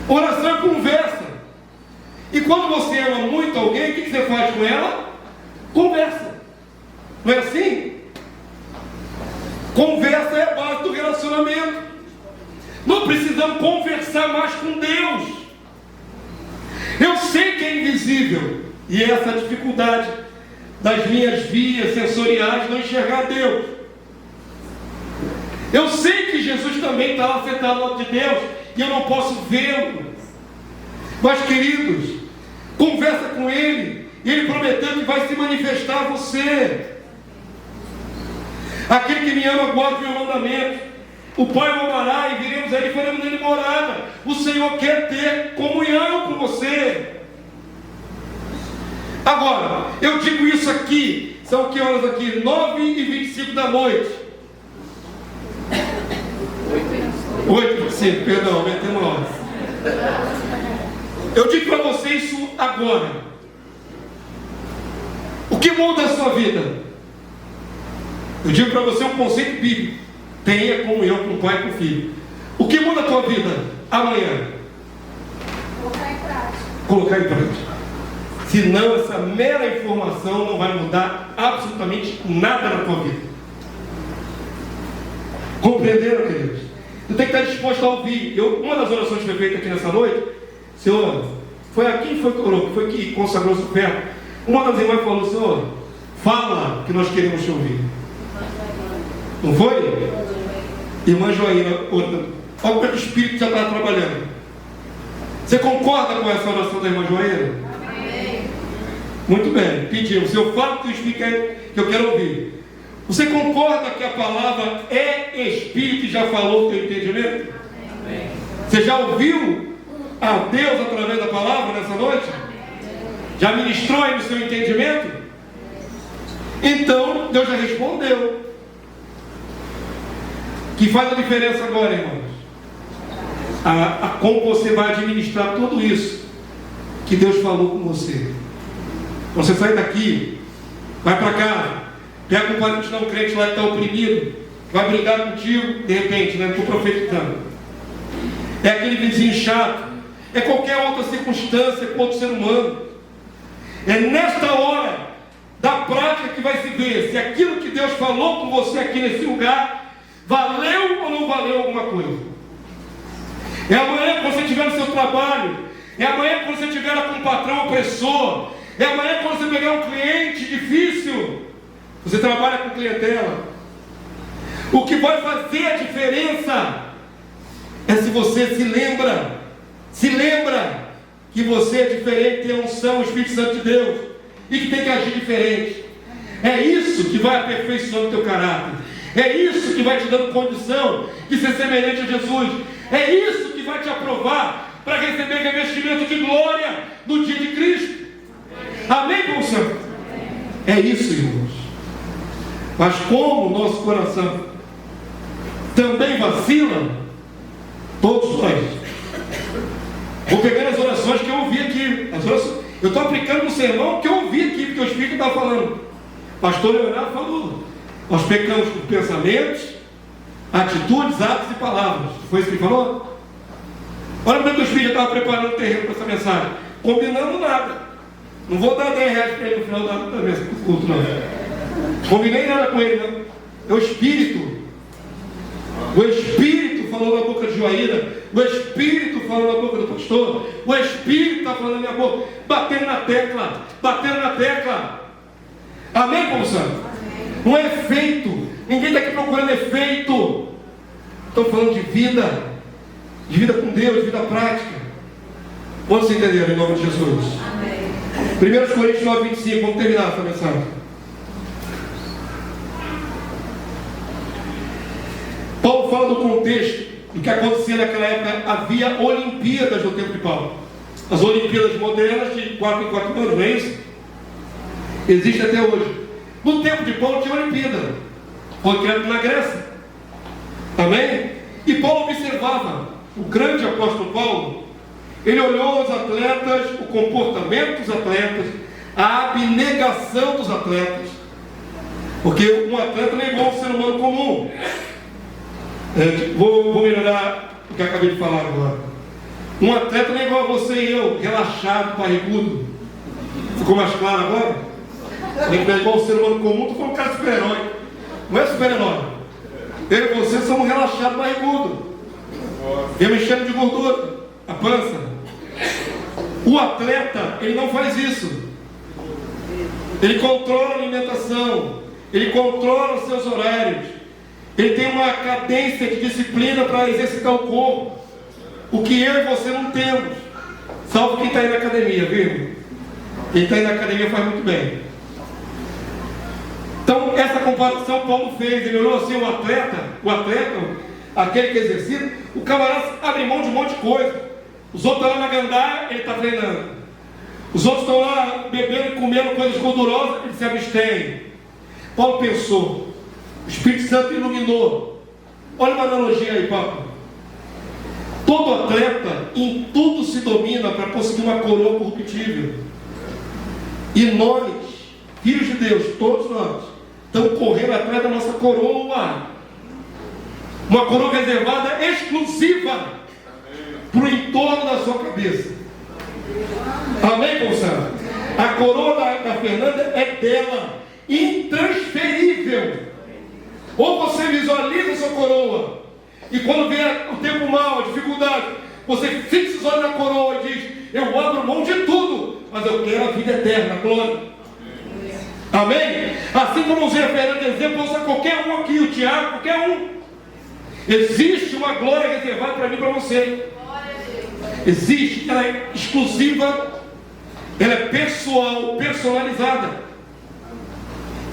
Oração é conversa. E quando você ama muito alguém, o que você faz com ela? Conversa. Não é assim? Conversa é a base do relacionamento. Não precisamos conversar mais com Deus. Eu sei que é invisível. E essa dificuldade das minhas vias sensoriais não enxergar Deus. Eu sei que Jesus também está lá sentado ao lado de Deus e eu não posso vê-lo. Mas, queridos, conversa com Ele. Ele prometeu que vai se manifestar a você. Aquele que me ama guarda o meu mandamento. O Pai o amará e viremos a Ele e faremos nele morada. O Senhor quer ter comunhão com você. Agora, eu digo isso aqui. São que horas aqui? 9h25 da noite. 8h25, perdão, metemos horas. Eu digo para você isso agora. O que muda a sua vida? Eu digo para você um conceito bíblico. Tenha comunhão com o Pai e com o Filho. O que muda a tua vida amanhã? Colocar em prática. Colocar em prática. Senão essa mera informação não vai mudar absolutamente nada na tua vida. Compreenderam, queridos? Tu tem que estar disposto a ouvir. Uma das orações que foi feita aqui nessa noite, Senhor, foi aqui que foi que consagrou o ferro. Uma das irmãs falou, Senhor, fala que nós queremos te ouvir. Não foi? Irmã Joaína, olha como é que o Espírito já está trabalhando. Você concorda com essa oração da irmã Joaína? Amém. Muito bem, pedimos. Senhor, fala que o Espírito quer, que eu quero ouvir. Você concorda que a palavra é Espírito e já falou o teu entendimento? Amém. Você já ouviu a Deus através da palavra nessa noite? Já ministrou aí no seu entendimento? Então, Deus já respondeu. Que faz a diferença agora, irmãos? Como você vai administrar tudo isso que Deus falou com você. Você sai daqui, vai para casa, pega um parente não crente lá que está oprimido, vai brigar contigo, de repente, né? Estou profetizando. É aquele vizinho chato, é qualquer outra circunstância com outro ser humano. É nesta hora da prática que vai se ver se aquilo que Deus falou com você aqui nesse lugar valeu ou não valeu alguma coisa. É amanhã quando você estiver no seu trabalho, é amanhã quando você estiver com um patrão opressor, é amanhã quando você pegar um cliente difícil. Você trabalha com clientela. O que vai fazer a diferença é se você se lembra que você é diferente, tem a unção, o Espírito Santo de Deus, e que tem que agir diferente. É isso que vai aperfeiçoando o teu caráter. É isso que vai te dando condição de ser semelhante a Jesus. É isso que vai te aprovar para receber revestimento de glória no dia de Cristo. Amém, povo santo? É isso, irmãos. Mas como o nosso coração também vacila, todos nós. Vou pegar as orações que eu ouvi aqui. Eu estou aplicando no sermão que eu ouvi aqui, porque o Espírito está falando. Pastor Leonardo falou. Nós pecamos por pensamentos, atitudes, atos e palavras. Foi isso que ele falou? Olha como é que o Espírito já estava preparando o terreno para essa mensagem. Combinando nada. Não vou dar 10 reais para ele no final do culto, não. Combinei nada com ele, não. É o Espírito. O Espírito falou na boca de Joaína. O Espírito falou na boca do pastor. O Espírito está falando na minha boca. Batendo na tecla. Batendo na tecla. Amém, povo santo? Não é efeito. Ninguém está aqui procurando efeito. Estamos falando de vida com Deus, de vida prática. Quantos entenderam em nome de Jesus? Amém. 1 Coríntios 9, 25, vamos terminar essa mensagem. Paulo fala do contexto do que acontecia naquela época. Havia Olimpíadas no tempo de Paulo. As Olimpíadas modernas de 4 em 4 anos, não é isso? Existe até hoje. No tempo de Paulo tinha Olimpíada. Foi criado na Grécia. Amém? E Paulo observava. O grande apóstolo Paulo, ele olhou os atletas, o comportamento dos atletas, a abnegação dos atletas. Porque um atleta não é igual a um ser humano comum. Vou melhorar o que eu acabei de falar agora. Um atleta não é igual a você e eu, relaxado, barrigudo. Ficou mais claro agora? Ele não é igual a um ser humano comum, tu foi um cara super-herói. Não é super-herói. Eu e você somos relaxados, barrigudo. Eu me enchendo de gordura, a pança. O atleta, ele não faz isso. Ele controla a alimentação, ele controla os seus horários, ele tem uma cadência de disciplina para exercitar o corpo, o que eu e você não temos, salvo quem está aí na academia, viu? Quem está aí na academia faz muito bem. Então, essa comparação Paulo fez. Ele olhou assim: o atleta, aquele que exercita, o camarada abre mão de um monte de coisa. Os outros estão lá na gandaia, ele está treinando. Os outros estão lá bebendo e comendo coisas gordurosas, ele se abstém. Paulo pensou, o Espírito Santo iluminou. Olha uma analogia aí, Paulo. Todo atleta em tudo se domina para conseguir uma coroa corruptível. E nós, filhos de Deus, todos nós, estamos correndo atrás da nossa coroa. Uma coroa reservada exclusiva para o entorno da sua cabeça. Amém, moçada? A coroa da Fernanda é dela, intransferível. Ou você visualiza a sua coroa, e quando vier o tempo mau, a dificuldade, você fixa os olhos na coroa e diz: eu abro mão de tudo, mas eu quero a vida eterna, a glória. Amém? Assim como usei a Fernanda de exemplo, usa qualquer um aqui, o Tiago, qualquer um. Existe uma glória reservada para mim e para você. Existe, ela é exclusiva, ela é pessoal, personalizada.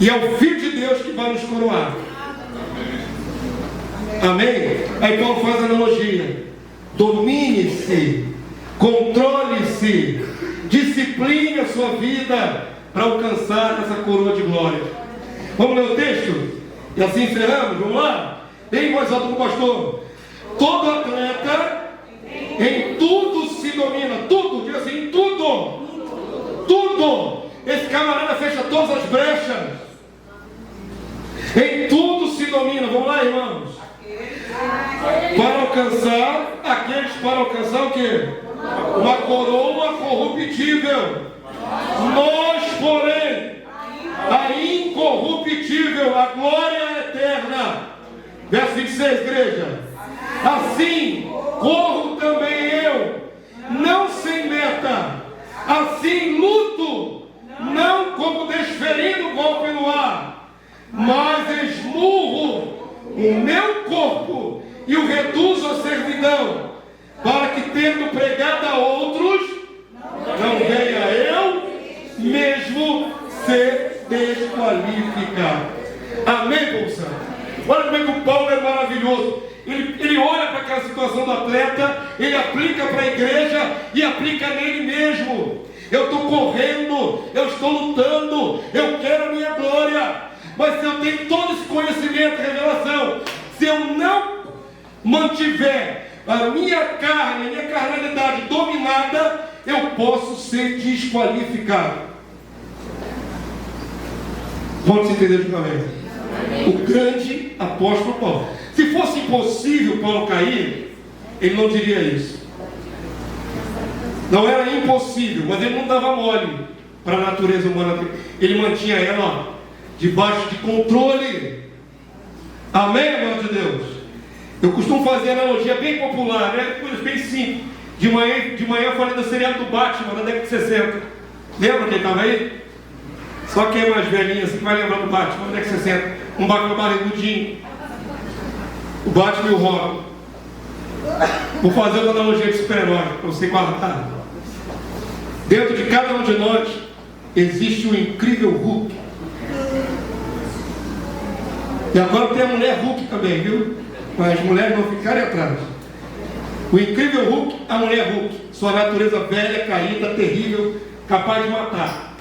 E é o Filho de Deus que vai nos coroar. Amém? Aí Paulo faz a analogia: domine-se, controle-se, discipline a sua vida para alcançar essa coroa de glória. Vamos ler o texto? E assim encerramos, vamos lá? Bem mais alto com o pastor. Todo atleta em tudo se domina. Tudo, diz assim, tudo. Tudo. Esse camarada fecha todas as brechas. Em tudo se domina. Vamos lá, irmãos. Para alcançar o quê? Uma coroa corruptível. Nós, porém, a incorruptível, a glória eterna. Verso 26, igreja. Assim corro também eu, não sem meta. Assim luto, não como desferindo golpe no ar, mas esmurro o meu corpo e o reduzo à servidão, para que, tendo pregado a outros, não venha eu mesmo ser desqualificado. Amém, povo santo? Olha como é que o Paulo é maravilhoso. Ele olha para aquela situação do atleta, ele aplica para a igreja e aplica nele mesmo. Eu estou correndo, eu estou lutando, eu quero a minha glória. Mas se eu tenho todo esse conhecimento, revelação, se eu não mantiver a minha carne, a minha carnalidade dominada, eu posso ser desqualificado. Pode se entender de caminho. O grande apóstolo Paulo. Se fosse impossível Paulo cair, ele não diria isso. Não era impossível, mas ele não dava mole para a natureza humana. Ele mantinha ela debaixo de controle. Amém, irmão de Deus? Eu costumo fazer analogia bem popular, né? Coisas bem simples. De manhã eu falei do seriado do Batman, da década de 60. Lembra quem estava aí? Só quem é mais velhinho assim que vai lembrar do Batman, da década de 60. Um Batman barrigudinho. o Batman e o Robin. Vou fazer uma analogia de super-herói para você guardar. Dentro de cada um de nós existe o incrível Hulk. E agora tem a mulher Hulk também, viu? Para as mulheres não ficarem atrás. O incrível Hulk, a mulher Hulk. Sua natureza velha, caída, terrível, capaz de matar.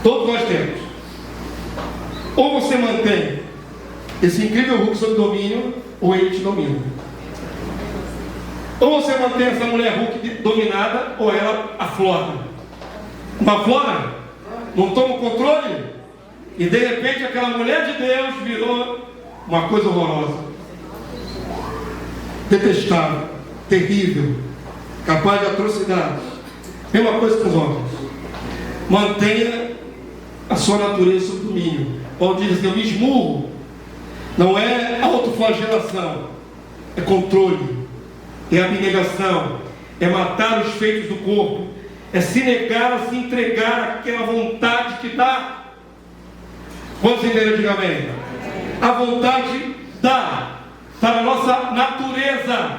Todos nós temos. Ou você mantém esse incrível Hulk sob domínio, ou ele te domina. Ou você mantém essa mulher Hulk dominada, ou ela aflora. Não aflora? Não toma o controle? E de repente aquela mulher de Deus virou uma coisa horrorosa. Detestável, terrível, capaz de atrocidades. Mesma coisa com os homens. Mantenha a sua natureza sob domínio. Paulo diz assim: eu me esmurro. Não é autoflagelação, é controle, é abnegação, é matar os feitos do corpo, é se negar a se entregar àquela vontade que dá. Quantos entenderam? Diga amém. A vontade dá. Está na nossa natureza.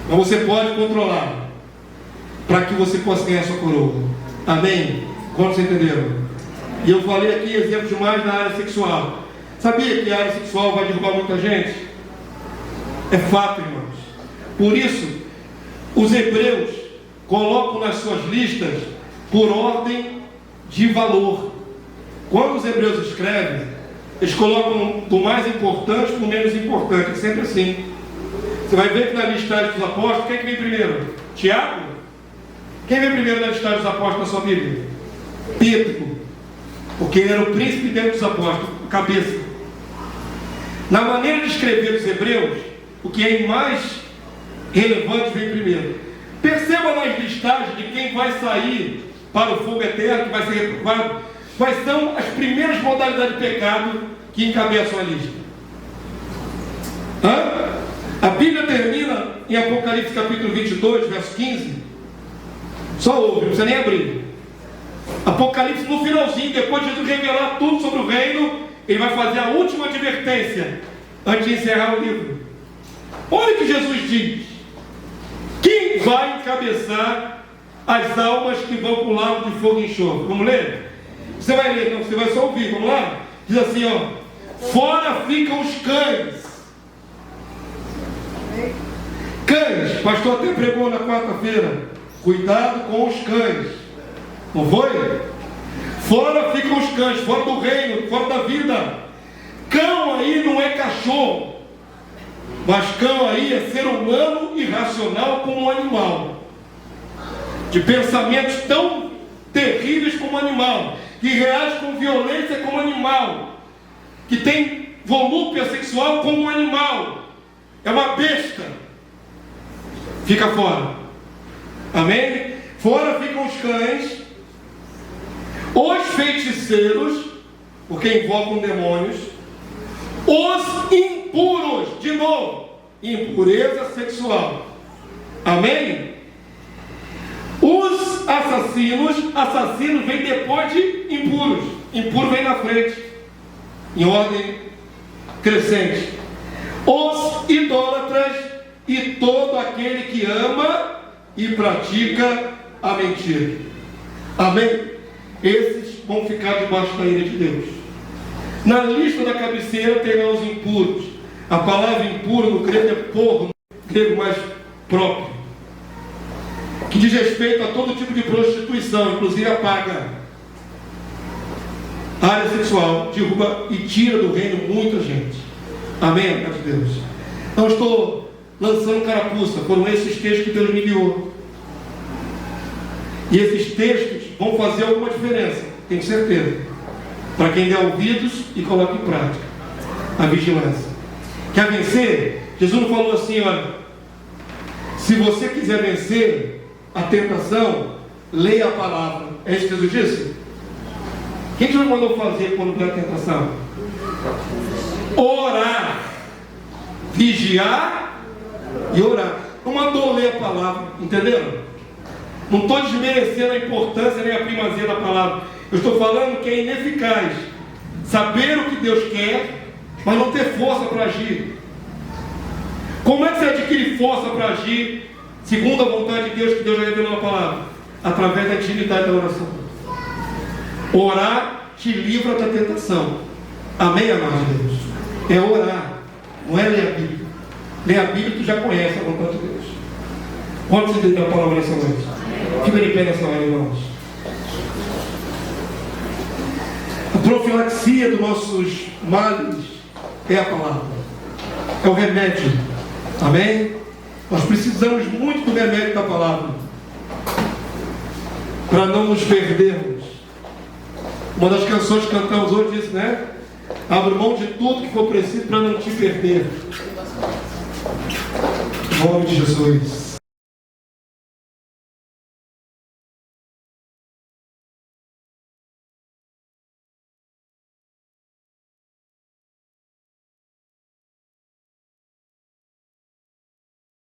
Mas você pode controlar para que você possa ganhar sua coroa. Amém? Quantos entenderam? E eu falei aqui exemplos mais na área sexual. Sabia que a área sexual vai derrubar muita gente? É fato, irmãos. Por isso, os hebreus colocam nas suas listas por ordem de valor. Quando os hebreus escrevem, eles colocam do mais importante para o menos importante. É sempre assim. Você vai ver que na listagem dos apóstolos, quem é que vem primeiro? Tiago? Quem vem primeiro na listagem dos apóstolos na sua Bíblia? Pedro. Porque ele era o príncipe dentro dos apóstolos, cabeça. Na maneira de escrever os hebreus, o que é mais relevante vem primeiro. Perceba nas listagens de quem vai sair para o fogo eterno, que vai ser reprovado, quais são as primeiras modalidades de pecado que encabeçam a lista. A Bíblia termina em Apocalipse capítulo 22, verso 15. Só ouve, não precisa nem abrir. Apocalipse no finalzinho, depois de Jesus revelar tudo sobre o reino, ele vai fazer a última advertência antes de encerrar o livro. Olha o que Jesus diz: quem vai encabeçar as almas que vão para o lago de fogo e enxofre? Vamos ler? Você vai ler, não, você vai só ouvir, vamos lá? Diz assim, ó: fora ficam os cães. Cães, o pastor até pregou na quarta-feira: cuidado com os cães. Não foi? Fora ficam os cães, fora do reino, fora da vida. Cão aí não é cachorro, mas cão aí é ser humano irracional como um animal, de pensamentos tão terríveis como um animal, que reage com violência como um animal, que tem volúpia sexual como um animal, é uma besta. Fica fora. Amém? Fora ficam os cães, os feiticeiros, porque invocam demônios, os impuros, de novo, impureza sexual. Amém? Os assassinos, assassinos vem depois de impuros, impuro vem na frente, em ordem crescente. Os idólatras e todo aquele que ama e pratica a mentira. Amém? Esses vão ficar debaixo da ira de Deus. Na lista da cabeceira terá os impuros. A palavra impuro no grego é porro, no grego mais próprio, que diz respeito a todo tipo de prostituição, inclusive a paga. A área sexual derruba e tira do reino muita gente. Amém, graças a Deus. Não estou lançando carapuça, foram esses textos que Deus me guiou. E esses textos vão fazer alguma diferença, tenho certeza, para quem der ouvidos e coloca em prática a vigilância. Quer vencer? Jesus não falou assim, olha, se você quiser vencer a tentação, leia a palavra. É isso que Jesus disse? O que Jesus mandou fazer quando veio a tentação? Orar, vigiar e orar. Não mandou ler a palavra, entenderam? Não estou desmerecendo a importância nem a primazia da palavra. Eu estou falando que é ineficaz saber o que Deus quer mas não ter força para agir. Como é que você adquire força para agir segundo a vontade de Deus, que Deus já revelou na palavra? Através da intimidade da oração. Orar te livra da tentação. Amém, amados de Deus? É orar, não é ler a Bíblia. Ler a Bíblia tu já conhece a vontade de Deus. Quantos entendem a palavra nessa noite? Fica de pé nessa hora, irmãos. A profilaxia dos nossos males é a palavra. É o remédio. Amém? Nós precisamos muito do remédio da palavra para não nos perdermos. Uma das canções que cantamos hoje diz, né? Abra mão de tudo que for preciso para não te perder. Em nome de Jesus.